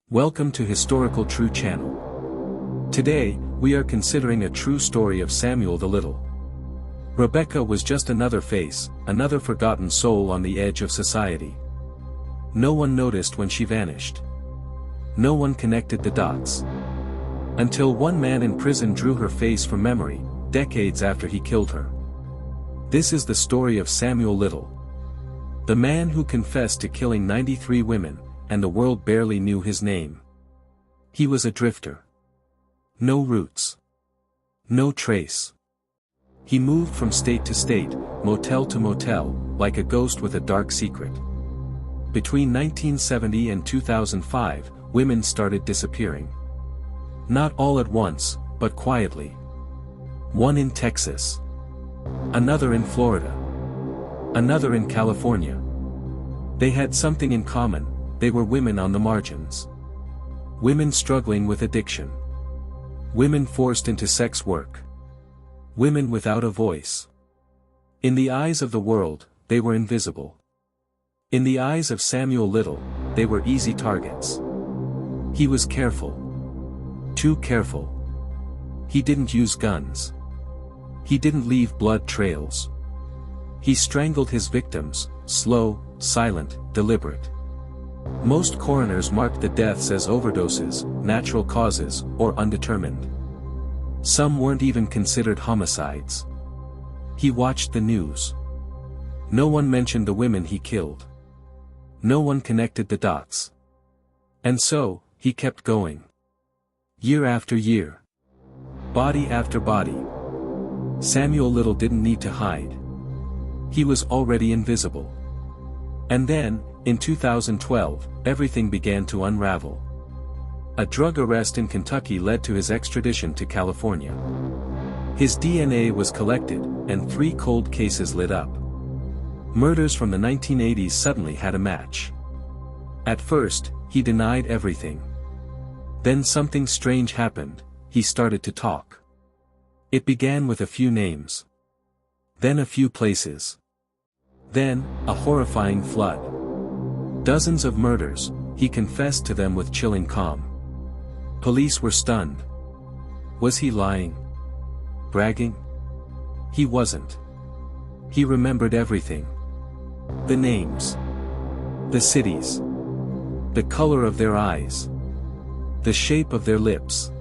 Welcome to Historical True Channel. Today, we are considering a true story of Samuel the Little. Rebecca was just another face, another forgotten soul on the edge of society. No one noticed when she vanished. No one connected the dots. Until one man in prison drew her face from memory, decades after he killed her. This is the story of Samuel Little. The man who confessed to killing 93 women, and the world barely knew his name. He was a drifter. No roots. No trace. He moved from state to state, motel to motel, like a ghost with a dark secret. Between 1970 and 2005, women started disappearing. Not all at once, but quietly. One in Texas. Another in Florida. Another in California. They had something in common. They were women on the margins. Women struggling with addiction. Women forced into sex work. Women without a voice. In the eyes of the world, they were invisible. In the eyes of Samuel Little, they were easy targets. He was careful. Too careful. He didn't use guns. He didn't leave blood trails. He strangled his victims, slow, silent, deliberate. Most coroners marked the deaths as overdoses, natural causes, or undetermined. Some weren't even considered homicides. He watched the news. No one mentioned the women he killed. No one connected the dots. And so, he kept going. Year after year. Body after body. Samuel Little didn't need to hide. He was already invisible. And then, in 2012, everything began to unravel. A drug arrest in Kentucky led to his extradition to California. His DNA was collected, and 3 cold cases lit up. Murders from the 1980s suddenly had a match. At first, he denied everything. Then something strange happened. He started to talk. It began with a few names. Then a few places. Then, a horrifying flood. Dozens of murders, he confessed to them with chilling calm. Police were stunned. Was he lying? Bragging? He wasn't. He remembered everything. The names. The cities. The color of their eyes. The shape of their lips.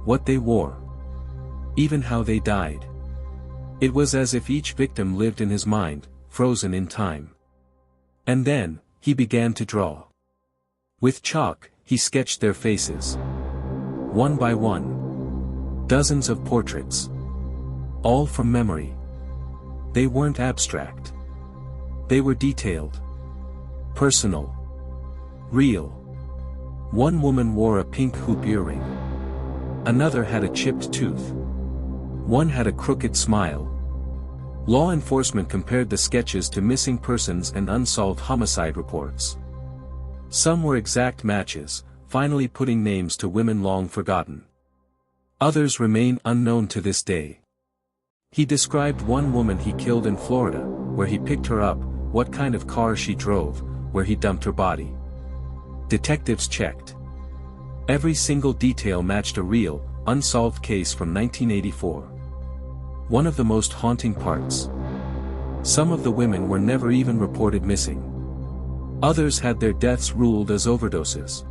What they wore. Even how they died. It was as if each victim lived in his mind, frozen in time. And then, he began to draw. With chalk, he sketched their faces. One by one. Dozens of portraits. All from memory. They weren't abstract. They were detailed. Personal. Real. One woman wore a pink hoop earring. Another had a chipped tooth. One had a crooked smile. Law enforcement compared the sketches to missing persons and unsolved homicide reports. Some were exact matches, finally putting names to women long forgotten. Others remain unknown to this day. He described one woman he killed in Florida, where he picked her up, what kind of car she drove, where he dumped her body. Detectives checked. Every single detail matched a real, unsolved case from 1984. One of the most haunting parts. Some of the women were never even reported missing. Others had their deaths ruled as overdoses.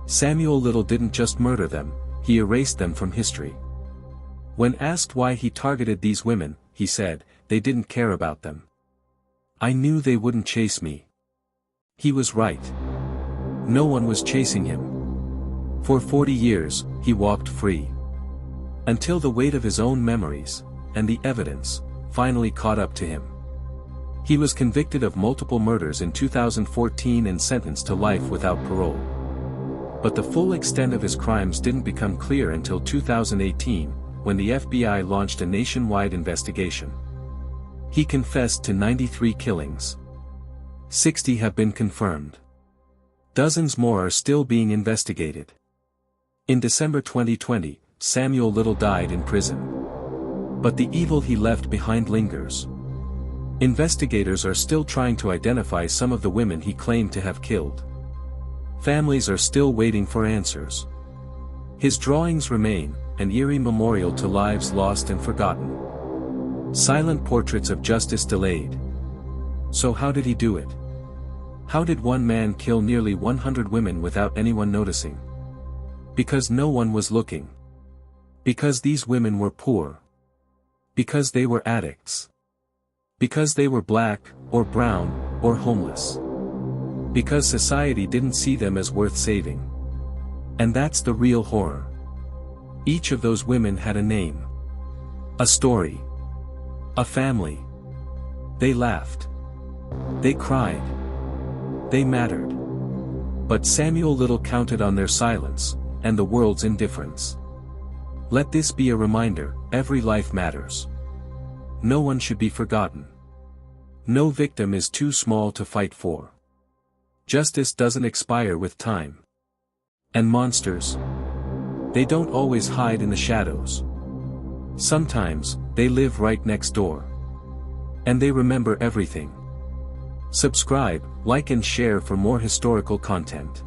Samuel Little didn't just murder them, he erased them from history. When asked why he targeted these women, he said, "They didn't care about them. I knew they wouldn't chase me." He was right. No one was chasing him. For 40 years, he walked free. Until the weight of his own memories, and the evidence, finally caught up to him. He was convicted of multiple murders in 2014 and sentenced to life without parole. But the full extent of his crimes didn't become clear until 2018, when the FBI launched a nationwide investigation. He confessed to 93 killings. 60 have been confirmed. Dozens more are still being investigated. In December 2020, Samuel Little died in prison. But the evil he left behind lingers. Investigators are still trying to identify some of the women he claimed to have killed. Families are still waiting for answers. His drawings remain, an eerie memorial to lives lost and forgotten. Silent portraits of justice delayed. So how did he do it? How did one man kill nearly 100 women without anyone noticing? Because no one was looking. Because these women were poor. Because they were addicts. Because they were black, or brown, or homeless. Because society didn't see them as worth saving. And that's the real horror. Each of those women had a name. A story. A family. They laughed. They cried. They mattered. But Samuel Little counted on their silence, and the world's indifference. Let this be a reminder, every life matters. No one should be forgotten. No victim is too small to fight for. Justice doesn't expire with time. And monsters? They don't always hide in the shadows. Sometimes, they live right next door. And they remember everything. Subscribe, like and share for more historical content.